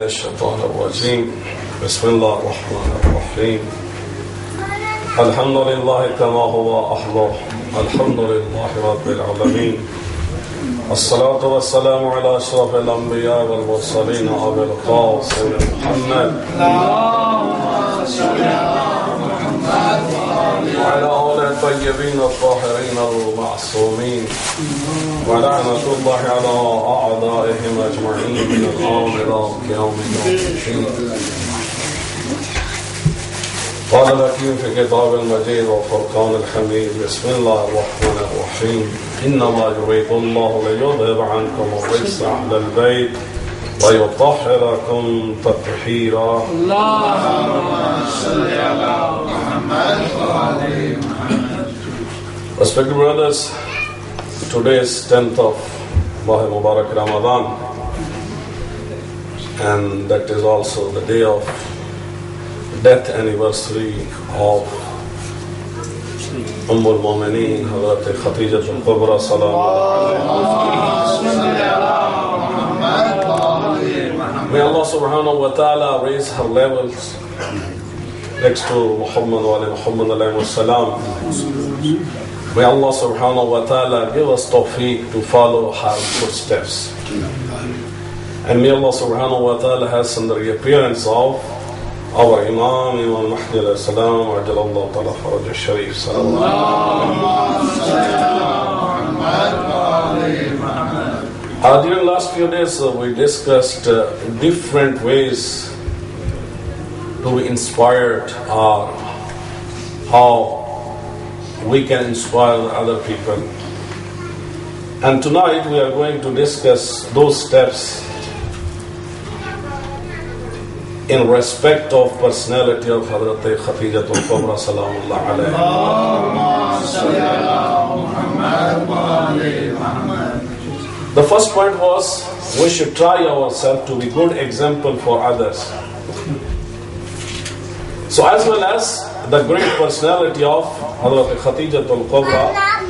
الشيطان الرجيم بسم الله الرحمن الرحيم الحمد لله كما هو أحلى الحمد لله رب العالمين الصلاة والسلام على أشرف الأنبياء والمرسلين أبي القاسم محمد وعلى آله الطيبين الطاهرين المعصومين ولعنة الله على أعدائهم أجمعين من الآن إلى يوم الدين. قال الحكيم في كتاب المجيد وفرقان الحميد بسم الله الرحمن الرحيم إنما يريد الله ليذهب عنكم الرجس أهل البيت ويطهركم تطهيرا. اللهم صل على محمد وعلى محمد. Respected brothers, today is 10th of Mubarak Ramadan, and that is also the day of death anniversary of Ummul Momineen Hazrat Khadija a.s. May Allah subhanahu wa ta'ala raise her levels next to Muhammad wa Muhammad alayhi salam. May Allah subhanahu wa ta'ala give us tawfiq to follow her footsteps. And may Allah subhanahu wa ta'ala hasten the reappearance of our Imam Mahdi alayhi salam wa ajalallahu ta'ala faraj al-sharif during last few days we discussed different ways to be inspired or how we can inspire other people. And tonight we are going to discuss those steps in respect of personality of Hazrat Khadija a.s. salamullah alayha. The first point was we should try ourselves to be good example for others. So as well as the great personality of Hazrat Khadija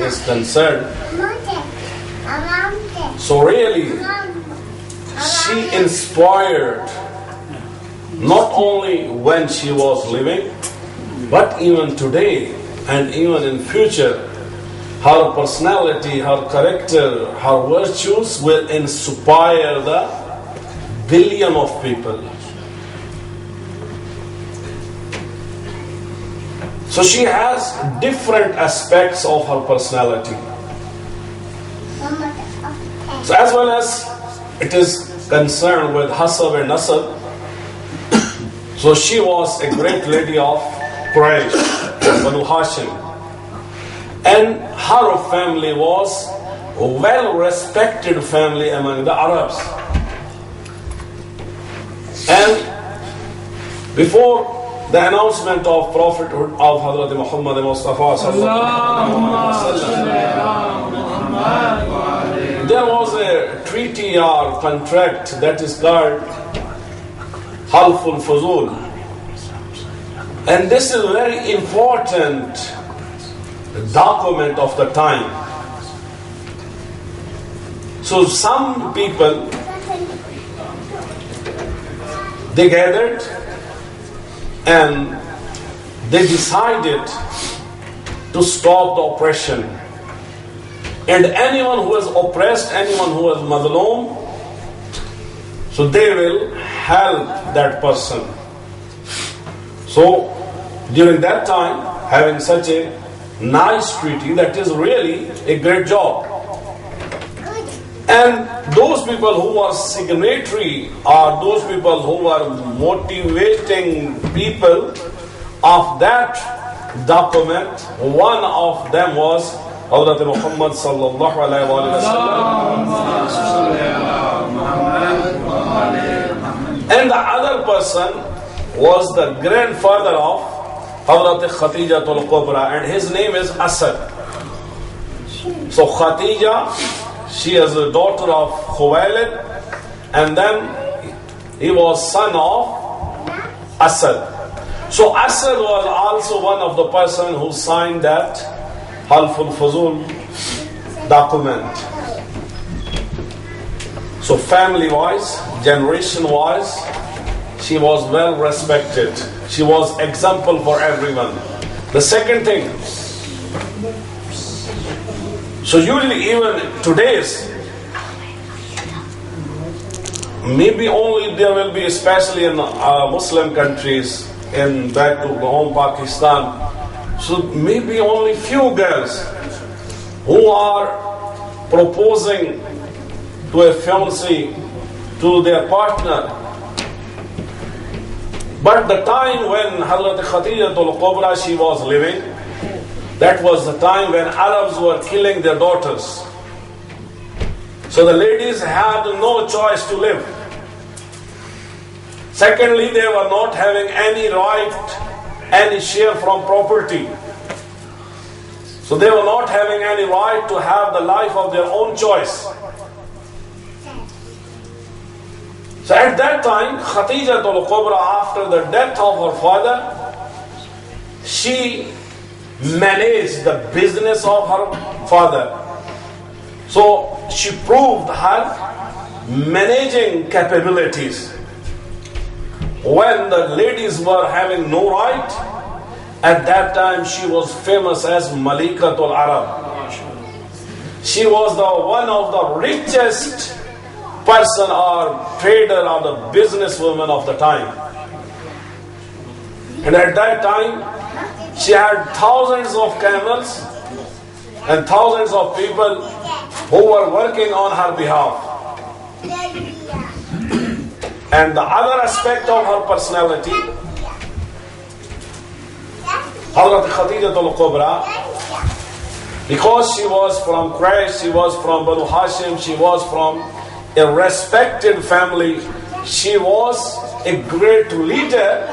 is concerned, so really she inspired not only when she was living, but even today and even in future. Her personality, her character, her virtues will inspire the billion of people. So she has different aspects of her personality. So as well as it is concerned with Hasab and Nasab, so she was a great lady of Quraysh, Banu Hashim. And her family was a well-respected family among the Arabs. And before the announcement of prophethood of Hazrat Muhammad Mustafa there was a treaty or contract that is called Halful Fuzul. And this is a very important document of the time. So some people, they gathered and they decided to stop the oppression. And anyone who is oppressed, anyone who is Mazloom, so they will help that person. So during that time, having such a nice treaty, that is really a great job. And those people who were signatory are those people who were motivating people of that document. One of them was Hazrat Muhammad sallallahu alayhi wa sallam. And the other person was the grandfather of Hazrat Khadija al-Kubra, and his name is Asad. So Khadija, she is a daughter of Khuwailid, and then he was son of Asad. So Asad was also one of the person who signed that Halful Fuzul document. So family-wise, generation-wise, she was well respected. She was example for everyone. The second thing, so usually even today's, maybe only there will be, especially in Muslim countries, in back to home Pakistan, so maybe only few girls who are proposing to a fiancé, to their partner. But the time when Hazrat Khadija al-Kubra, she was living, that was the time when Arabs were killing their daughters. So the ladies had no choice to live. Secondly, they were not having any right, any share from property. So they were not having any right to have the life of their own choice. So at that time, Khadija al-Kubra, after the death of her father, she managed the business of her father. So she proved her managing capabilities. When the ladies were having no right, at that time she was famous as Malikatul Arab. She was the one of the richest person or trader or the businesswoman of the time. And at that time, she had thousands of camels and thousands of people who were working on her behalf. And the other aspect of her personality, Hazrat Khadija al-Kubra, because she was from Quraysh, she was from Banu Hashim, she was from a respected family, she was a great leader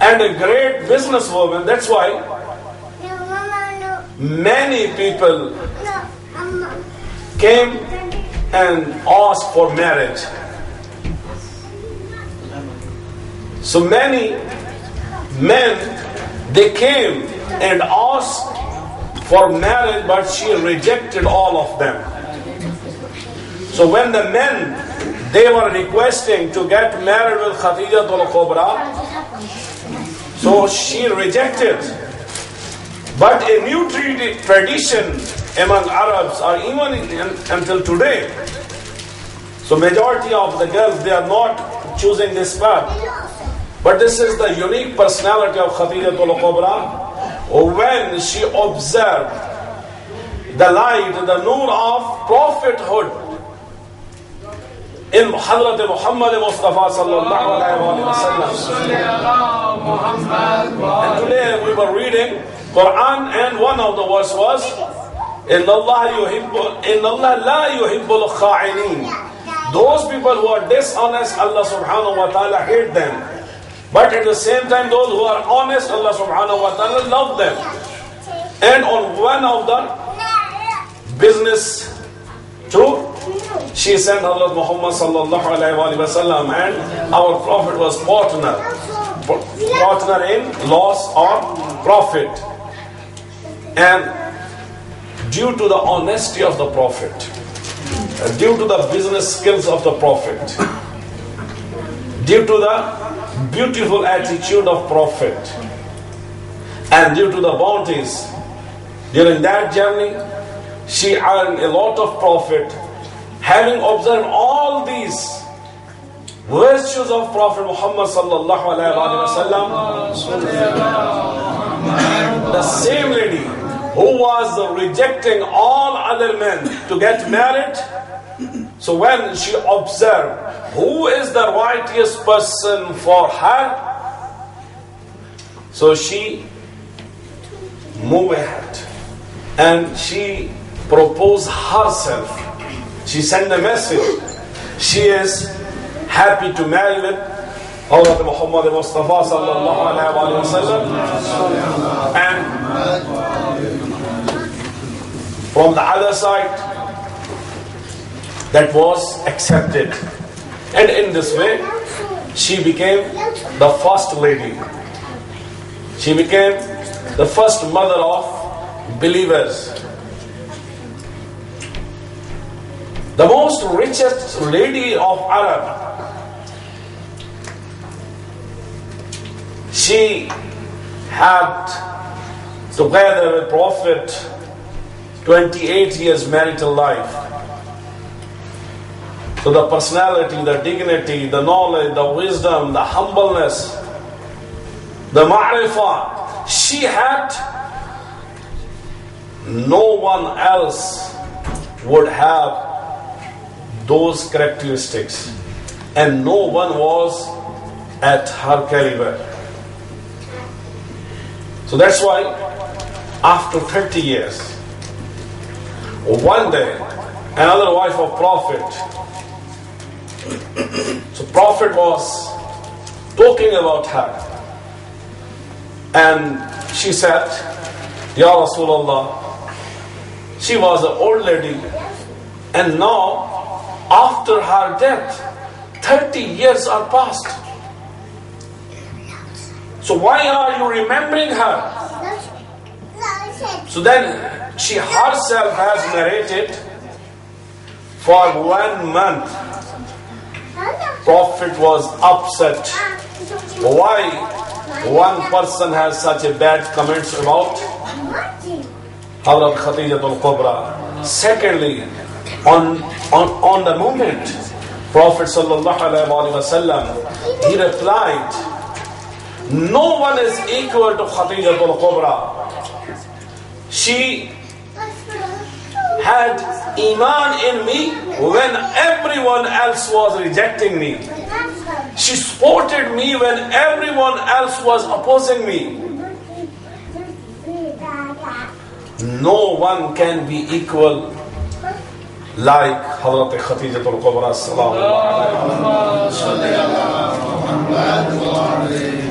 and a great businesswoman. That's why many people came and asked for marriage. So many men, they came and asked for marriage, but she rejected all of them. So when the men, they were requesting to get married with Khadija al-Kubra, so she rejected. But a new tradition among Arabs, or even until today, so majority of the girls, they are not choosing this path. But this is the unique personality of Khadija al-Kubra. When she observed the light, the nur of prophethood in Hazrat Muhammad Mustafa sallallahu alaihi wasallam. And today we were reading Quran, and one of the verse was, "Inna Allah la yuhibbul kha'inin." Those people who are dishonest, Allah subhanahu wa ta'ala hate them. But at the same time, those who are honest, Allah subhanahu wa ta'ala love them. And on one of the business too, she sent Hazrat Muhammad sallallahu alaihi wasallam, and our Prophet was partner in loss or profit. And due to the honesty of the Prophet, due to the business skills of the Prophet, due to the beautiful attitude of Prophet, and due to the bounties during that journey, she earned a lot of profit. Having observed all these virtues of Prophet Muhammad sallallahu alaihi wasallam, the same lady who was rejecting all other men to get married, so when she observed who is the righteous person for her, so she moved ahead and she proposed herself. She sent a message. She is happy to marry with Hazrat Muhammad Mustafa sallallahu alaihi wasallam, and from the other side, that was accepted. And in this way, she became the first lady. She became the first mother of believers. The most richest lady of Arab. She had together with Prophet 28 years marital life. So the personality, the dignity, the knowledge, the wisdom, the humbleness, the ma'rifah, she had, no one else would have those characteristics, and no one was at her caliber. So that's why after 30 years, one day another wife of Prophet, so Prophet was talking about her, and she said, Ya Rasulullah, she was an old lady, and now after her death 30 years are passed. So why are you remembering her? So then she herself has narrated, for 1 month Prophet was upset. Why one person has such a bad comments about Hazrat Khadija al-Kubra? Secondly, on the moment Prophet sallallahu alaihi wasallam, he replied, no one is equal to Khadija al-Kubra. She had iman in me when everyone else was rejecting me. She supported me when everyone else was opposing me. No one can be equal like Hazrat Khadija al-Kubra sallallahu alaihi.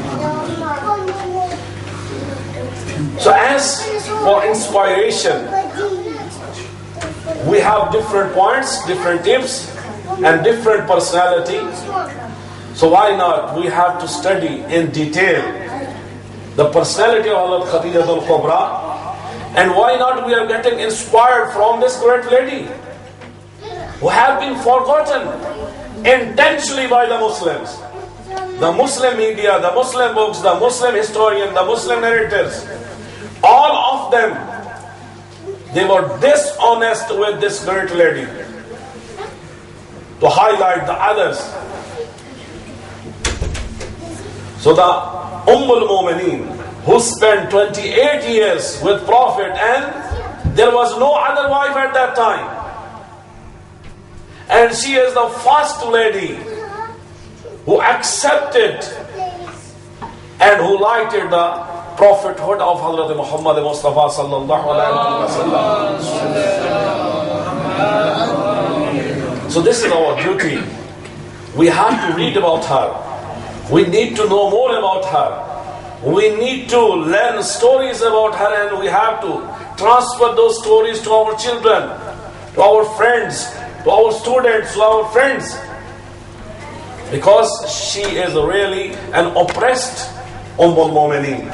So as for inspiration, we have different points, different tips, and different personality. So why not? We have to study in detail the personality of Hazrat Khadija al-Kubra, and why not we are getting inspired from this great lady who have been forgotten intentionally by the Muslims. The Muslim media, the Muslim books, the Muslim historian, the Muslim narrators, all of them, they were dishonest with this great lady to highlight the others. So the Ummul Momineen, who spent 28 years with Prophet, and there was no other wife at that time, and she is the first lady who accepted and who lighted the prophethood of Hazrat Muhammad Mustafa sallallahu alaihi wasallam. So this is our duty. We have to read about her. We need to know more about her. We need to learn stories about her, and we have to transfer those stories to our children, to our friends, to our students, to our friends. Because she is really an oppressed Ummul Momineen.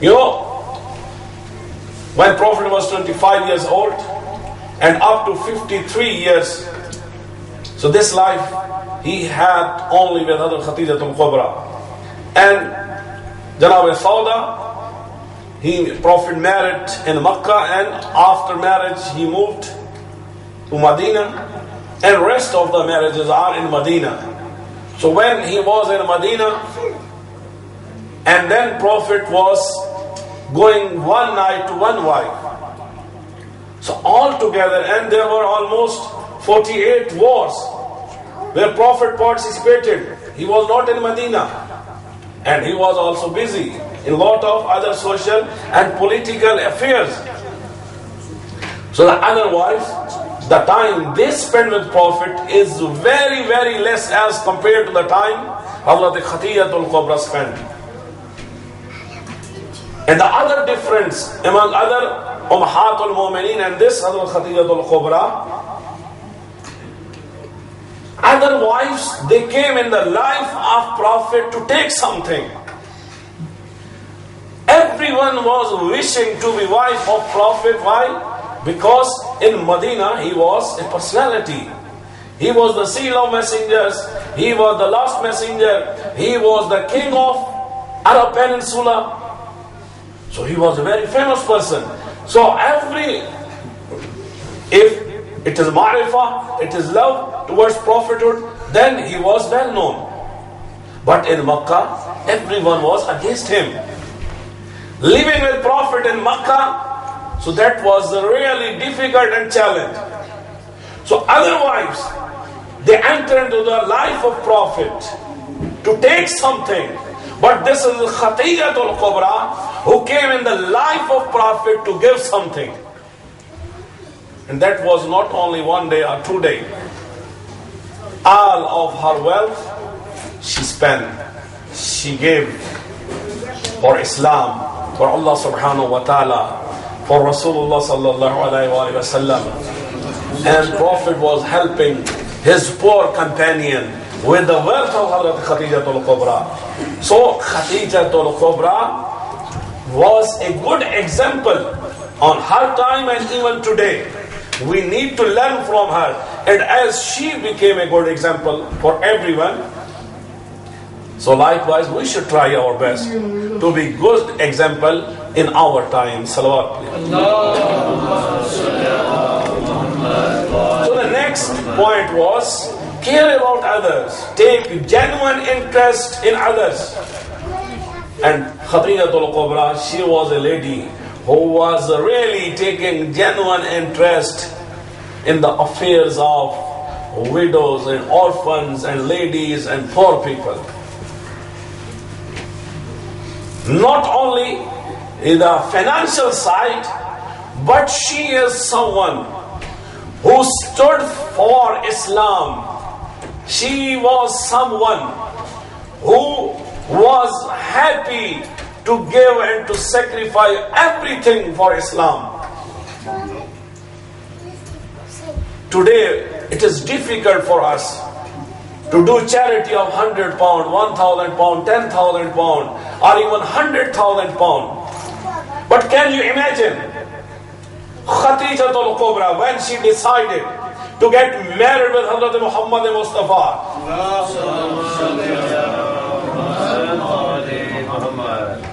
You know, when Prophet was 25 years old and up to 53 years, so this life he had only with Hazrat Khadija al-Kubra. And Janab Sauda, Prophet married in Makkah, and after marriage he moved to Medina, and rest of the marriages are in Medina. So when he was in Medina, and then Prophet was going one night to one wife. So all together, and there were almost 48 wars where Prophet participated. He was not in Medina, and he was also busy in a lot of other social and political affairs. So the other wives, the time they spend with Prophet is very, very less as compared to the time Hazrat Khadija al-Kubra spent. And the other difference among other Ummul Momineen and this Hazrat Khadija al-Kubra, other wives, they came in the life of Prophet to take something. Everyone was wishing to be wife of Prophet. Why? Because in Medina he was a personality. He was the seal of messengers. He was the last messenger. He was the king of Arab Peninsula. So he was a very famous person. So if it is ma'rifah, it is love towards prophethood, then he was well known. But in Makkah, everyone was against him. Living with Prophet in Makkah, so that was really difficult and challenge. So otherwise, they enter into the life of Prophet to take something. But this is Khadija al-Kubra who came in the life of Prophet to give something. And that was not only 1 day or 2 days. All of her wealth she spent, she gave for Islam, for Allah subhanahu wa ta'ala, for Rasulullah sallallahu alayhi wa sallam. And Prophet was helping his poor companion with the wealth of Hazrat Khadija al-Kubra. So Khadija al-Kubra was a good example on her time and even today. We need to learn from her. And as she became a good example for everyone, so likewise we should try our best to be good example in our time. Salawat. So the next point was care about others, take genuine interest in others. And Khadija al-Kubra, she was a lady who was really taking genuine interest in the affairs of widows and orphans and ladies and poor people. Not only in the financial side, but she is someone who stood for Islam. She was someone who was happy to give and to sacrifice everything for Islam. Today, it is difficult for us to do charity of £100, £1,000, £10,000, or even £100,000. But can you imagine Khadija al-Kubra when she decided to get married with Hazrat Muhammad Mustafa?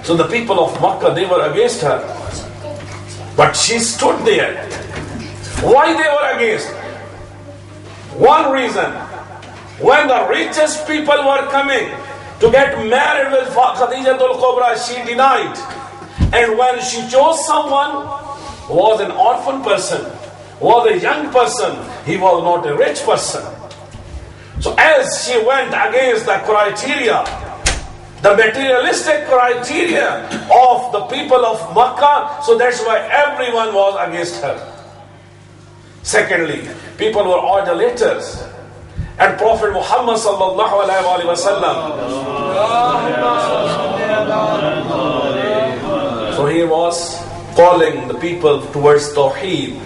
So the people of Makkah, they were against her. But she stood there. Why they were against? One reason. When the richest people were coming to get married with Khadija al-Kubra, she denied. And when she chose someone who was an orphan person, was a young person, he was not a rich person. So as she went against the criteria, the materialistic criteria of the people of Makkah, so that's why everyone was against her. Secondly, people were idolaters. And Prophet Muhammad sallallahu alaihi wasallam, so he was calling the people towards Tawheed,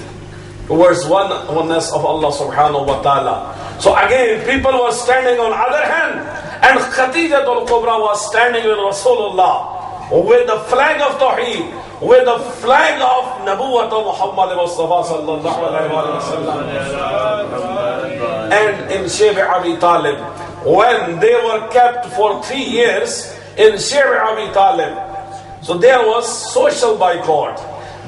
towards oneness of Allah subhanahu wa ta'ala. So again, people were standing on other hand, and Khadija al-Kubra was standing with Rasulullah, with the flag of Tawheed, with the flag of Nabuwwat of Muhammad Mustafa sallallahu alaihi wasallam. And in Syed Abi Talib, when they were kept for 3 years in Syed Abi Talib, so there was social boycott,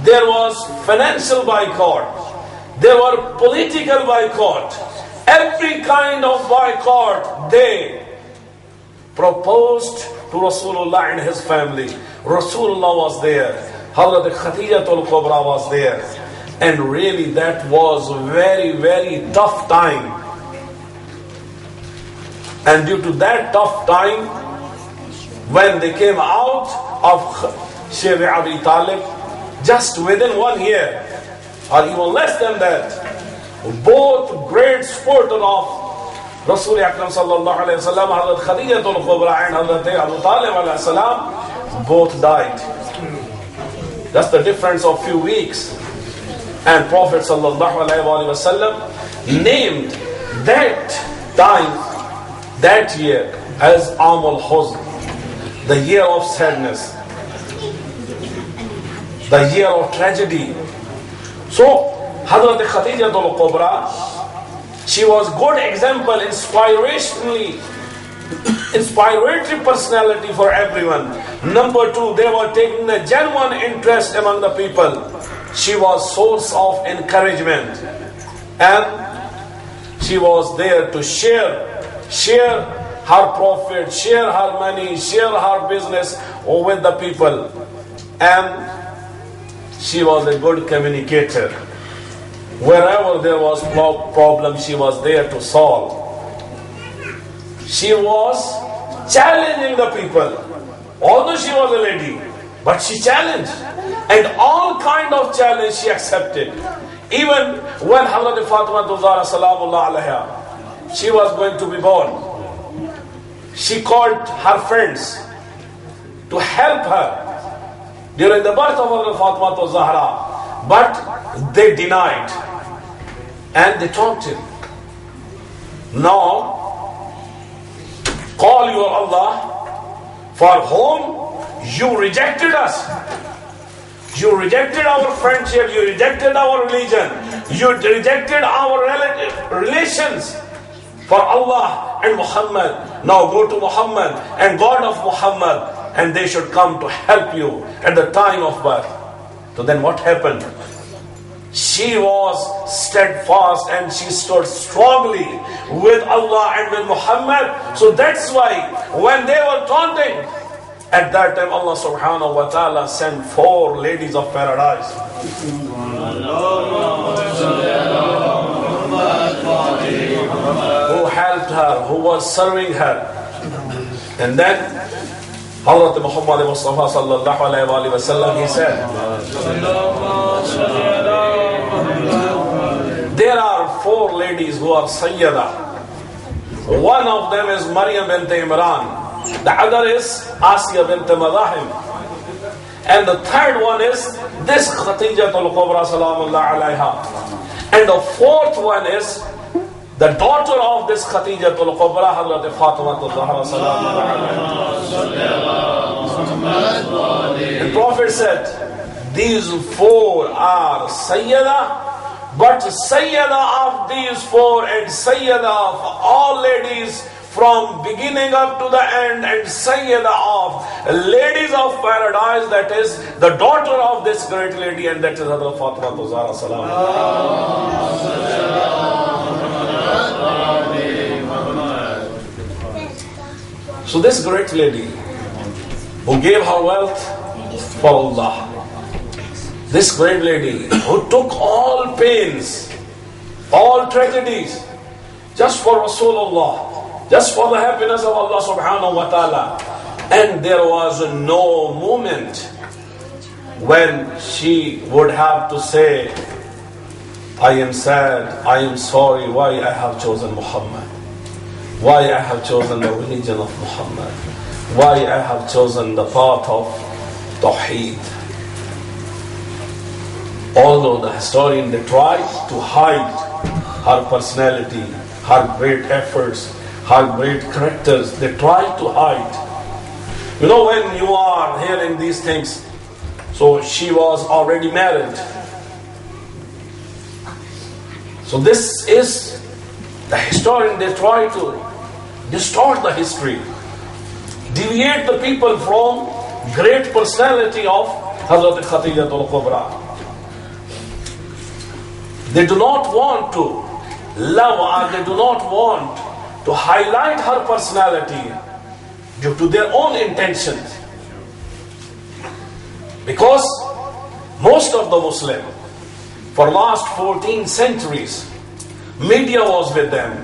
there was financial boycott, there were political boycott, every kind of boycott they proposed to Rasulullah and his family. Rasulullah was there, Hazrat Khadija al-Kubra was there, and really that was very, very tough time. And due to that tough time, when they came out of Syed Abi Talib, just within 1 year, or even less than that, both great supporters of Rasul Akram sallallahu alayhi wa sallam, Hazrat Khadija al-Kubra and Hazrat Abu Talib alayhi salam, both died. That's the difference of few weeks. And Prophet sallallahu alayhi wa sallam named that time, that year, as Ummul Huzn, the year of sadness, the year of tragedy. So Hazrat Khadija al-Kubra, she was good example, inspirationally inspiratory personality for everyone. Number two, they were taking a genuine interest among the people. She was source of encouragement, and she was there to share her profit, share her money, share her business with the people. And she was a good communicator. Wherever there was problem, she was there to solve. She was challenging the people. Although she was a lady, but she challenged. And all kind of challenge she accepted. Even when Hazrat Fatima Zahra Salamullah Alaiha, she was going to be born, she called her friends to help her during the birth of Hazrat Fatima Zahra, but they denied. And they told him, now call your Allah for whom you rejected us. You rejected our friendship, you rejected our religion, you rejected our relations. For Allah and Muhammad, now go to Muhammad and God of Muhammad, and they should come to help you at the time of birth. So then what happened? She was steadfast and she stood strongly with Allah and with Muhammad. So that's why when they were taunting, at that time Allah subhanahu wa ta'ala sent 4 ladies of paradise who helped her, who was serving her. And then Hazrat Muhammad Mustafa sallallahu alayhi wa sallam, he said, there are 4 ladies who are Sayyada. One of them is Maryam bint Imran. The other is Asiya bint Madahim. And the third one is this Khadija al-Kubra salamullah alayha. And the fourth one is the daughter of this Khadija al-Kubra, Hazrat Fatima Zahra salamullah alayha. The Prophet said, these 4 are Sayyada, but Sayyada of these 4 and Sayyada of all ladies from beginning up to the end, and Sayyida of ladies of paradise, that is the daughter of this great lady, and that is Hazrat Fatima Zahra salam. So this great lady who gave her wealth for Allah, this great lady who took all pains, all tragedies just for Rasulullah, just for the happiness of Allah subhanahu wa ta'ala. And there was no moment when she would have to say, I am sad, I am sorry, why I have chosen Muhammad, why I have chosen the religion of Muhammad, why I have chosen the path of Tawheed. Although the historian, they tried to hide her personality, her great efforts, her great characters, they try to hide. You know, when you are hearing these things, so she was already married. So this is the historian, they try to distort the history, deviate the people from great personality of Hazrat Khadija al-Kubra. They do not want to love her, they do not want to highlight her personality due to their own intentions. Because most of the Muslims, for last 14 centuries, media was with them,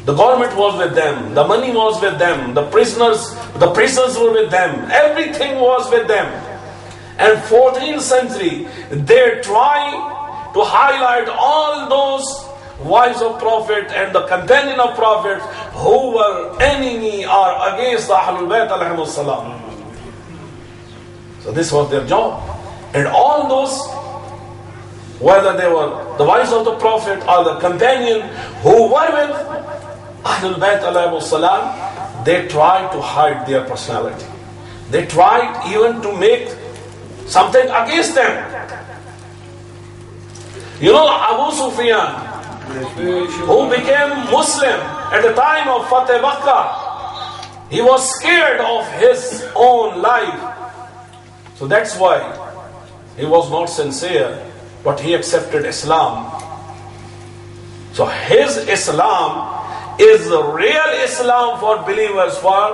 the government was with them, the money was with them, the prisons were with them, everything was with them. And 14th century, they try to highlight all those wives of Prophet and the companion of Prophet who were enemy or against the Ahlul Bayt alayhimus salam. So this was their job. And all those, whether they were the wives of the Prophet or the companion who were with Ahlul Bayt alayhimus salam, they tried to hide their personality. They tried even to make something against them. You know, Abu Sufyan, who became Muslim at the time of Fateh Makkah, He was scared of his own life. So that's why he was not sincere, but he accepted Islam. So his Islam is the real Islam for believers, for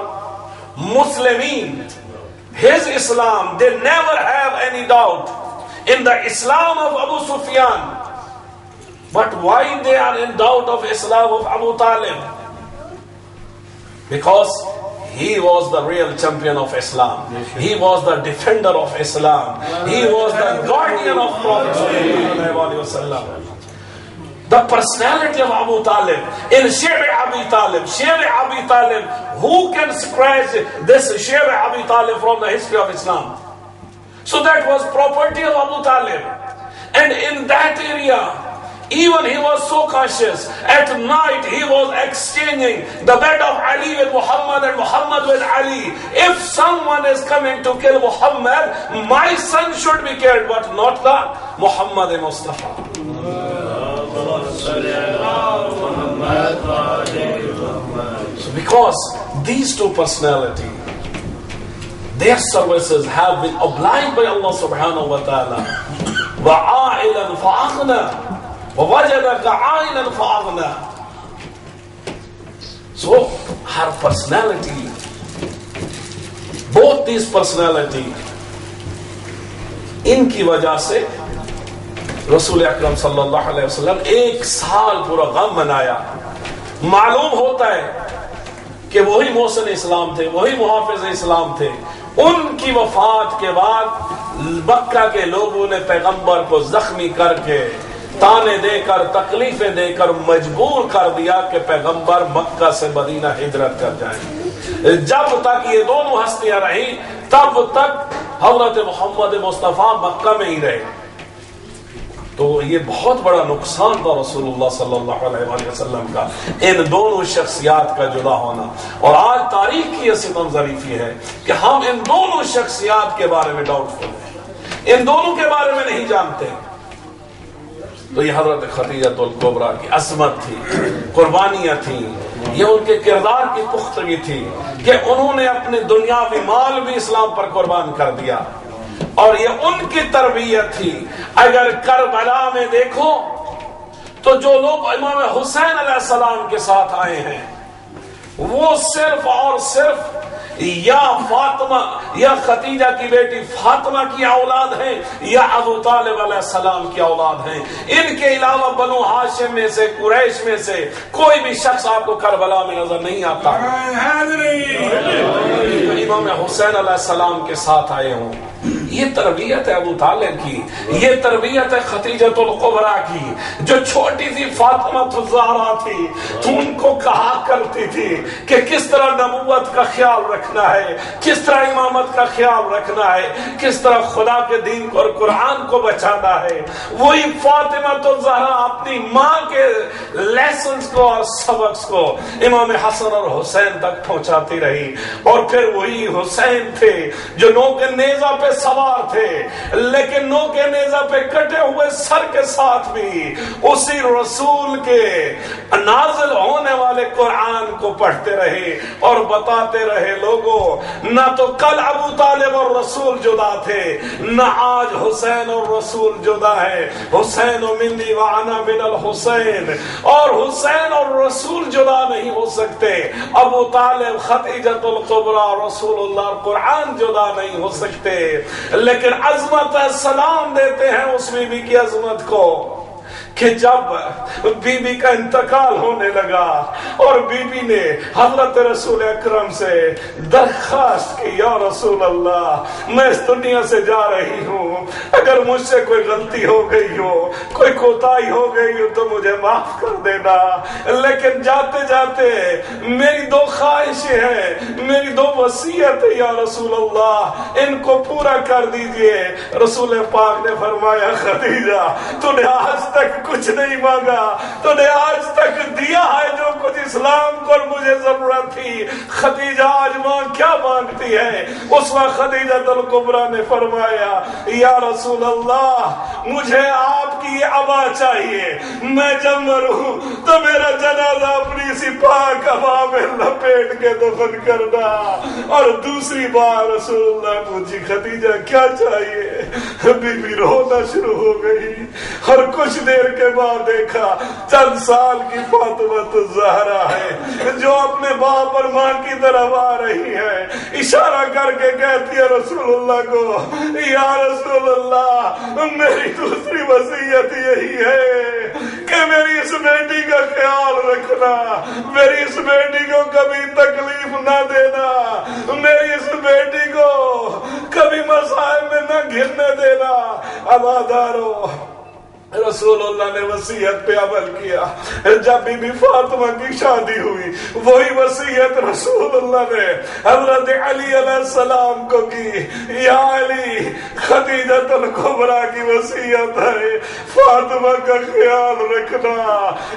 Muslimin. His Islam, they never have any doubt in the Islam of Abu Sufyan. But why they are in doubt of Islam of Abu Talib? Because he was the real champion of Islam. He was the defender of Islam. He was the guardian of Prophet sallallahu alaihi wasallam. The personality of Abu Talib in Syed Abi Talib, who can scratch this Syed Abi Talib from the history of Islam? So that was property of Abu Talib. And in that area, even he was so cautious. At night he was exchanging the bed of Ali with Muhammad and Muhammad with Ali. If someone is coming to kill Muhammad, my son should be killed, but not the Muhammad Mustafa. So because these two personalities, their services have been obliged by Allah subhanahu wa ta'ala. وَعَائِلًا فَأَغْنَى وَوَجَدَكَ عَائِلًا فَأَغْنَى. So her personality, both these personality, इनकी वजह से रसूल अकरम सल्लल्लाहु अलैहि वसल्लम एक साल पूरा गम मनाया. मालूम होता है कि वही मोहसिन इस्लाम थे, वही मुहाफिज इस्लाम थे. उनकी वफात के बाद मक्का के लोगों ने पैगंबर को जख्मी करके, ताने देकर, तकलीफें देकर मजबूर कर दिया कि पैगंबर मक्का से मदीना हिजरत कर जाए. जब तक ये दोनों हस्तियां रही, तब तक हजरत मोहम्मद मुस्तफा मक्का में ही रहे. तो ये बहुत बड़ा नुकसान था रसूलुल्लाह सल्लल्लाहु अलैहि वसल्लम का, इन दोनों शख्सियात का जुदा होना. और आज तारीख की ऐसी मंजरीफी है कि हम इन दोनों शख्सियात के बारे में डाउटफुल हैं, इन दोनों के बारे में नहीं जानते. तो ये हजरत खदीजतुल कुबरा की अजमत थी, कुर्बानियां थी, ये उनके किरदार की पुख्तगी थी कि उन्होंने अपने दुनियावी माल भी इस्लाम पर कुर्बान कर दिया. और ये उनकी तरबियत थी. अगर करबला में देखो तो जो लोग इमाम हुसैन अलैहिस्सलाम के साथ आए हैं, वो सिर्फ और सिर्फ या फातिमा या खदीजा की बेटी फातिमा की औलाद है, या अबू तालिब अलैहिस्सलाम की औलाद है. इनके अलावा बनु हाशिम में से, कुरैश में से कोई भी शख्स आपको करबला में नजर नहीं आता. इमाम हुसैन अलैहिस्सलाम के साथ आए हों, ये तरबियत है अबू तालिब की, ये तरबियत है खदीजतुल कुबरा की. जो छोटी सी फातिमा ज़हरा थी, तो उनको कहा करती थी कि किस तरह नबूवत का ख्याल रखना है, किस तरह इमामत का ख्याल रखना है, किस तरह खुदा के दीन को और कुरान को बचाना है. वही फातिमा ज़हरा अपनी माँ के लेसन्स को और सबक को इमाम हसन और हुसैन तक पहुंचाती रही. और फिर वही हुसैन थे जो नोके नेजा पे सवार थे, लेकिन नोके नेजा पे कटे हुए सर के साथ भी उसी रसूल के नाजिल होने वाले कुरान को पढ़ते रहे और बताते रहे, लोगों ना तो कल अबू तालिब और रसूल जुदा थे, ना आज हुसैन और रसूल जुदा है. हुसैन मिन्नी व अना मिनल हुसैन, और हुसैन और रसूल जुदा नहीं हो सकते. अबू तालिब, खदीजतुल कुबरा, रसूलुल्लाह, कुरान जुदा नहीं हो सकते. लेकिन अजमत है, सलाम देते हैं उस बीबी की अजमत को कि जब बीबी का इंतकाल होने लगा और बीबी ने हजरत रसूल अकरम से दरखास्त की, या रसूल अल्लाह, मैं इस दुनिया से जा रही हूँ, अगर मुझसे कोई गलती हो गई हो, कोई कोताही हो गई हो तो मुझे माफ कर देना, लेकिन जाते जाते मेरी दो ख्वाहिशें हैं, मेरी दो وصیت ہے یا رسول اللہ، ان کو پورا کر دیجئے۔ رسول پاک نے فرمایا خدیجہ تو نے آج تک کچھ نہیں مانگا، تو نے آج تک دیا ہے جو کچھ اسلام کو مجھے ضرورت تھی، خدیجہ آج ماں کیا مانگتی ہے؟ اس وقت خدیجہ الکبریٰ نے فرمایا یا رسول اللہ مجھے آپ کی یہ عبا چاہیے، میں جب مروں تو میرا جنازہ اپنی سی پاک عبا میں لپیٹ کے دفن کرنا۔ اور دوسری بار رسول اللہ پوچھی خدیجہ کیا چاہیے؟ بی بی رونا شروع ہو گئی، اور کچھ دیر کے بعد دیکھا چند سال کی فاطمہ الزہرا ہے جو اپنے باپ اور ماں کی طرف آ رہی ہے، اشارہ کر کے کہتی ہے رسول اللہ کو یا رسول اللہ میری دوسری وصیت یہی ہے کہ میری اس بیٹی کا خیال رکھنا، میری اس بیٹی کو کبھی تکلیف نہ دینا، میری اس بیٹی کو کبھی مسائل میں نہ گھرنے دینا۔ عزادارو رسول اللہ نے وصیت پہ عمل کیا۔ جب بی بی فاطمہ کی شادی ہوئی وہی وصیت رسول اللہ نے حضرت علی علیہ السلام کو کی، یا علی خدیجہ الکبریٰ کی وصیت ہے فاطمہ کا خیال رکھنا۔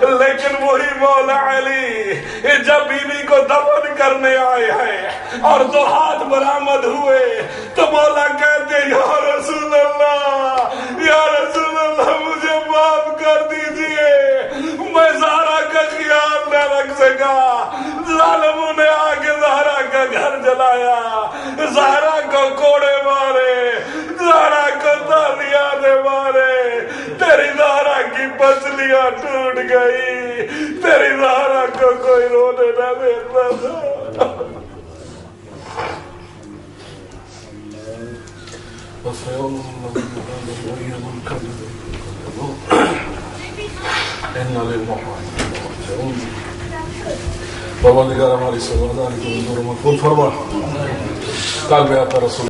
لیکن وہی مولا علی جب بی بی کو دفن کرنے آئے ہیں اور 2 ہاتھ برآمد ہوئے تو مولا کہتے یا رسول اللہ، یا رسول اللہ مجھے معاف کر دیجئے، میں زہرا کا خیال نہ رکھ سکا، ظالموں نے آ کے زہرا کا گھر جلایا، زہرا کو کوڑے مارے، زہرا کو تالیاں مارے، تیری زہرا کی پسلیاں ٹوٹ گئی، تیری زہرا کو کوئی رونے نہ دیتا تھا۔ پروردگار ہماری سواداری کو منظور و مقبول فرما۔ کل میں آتا رسول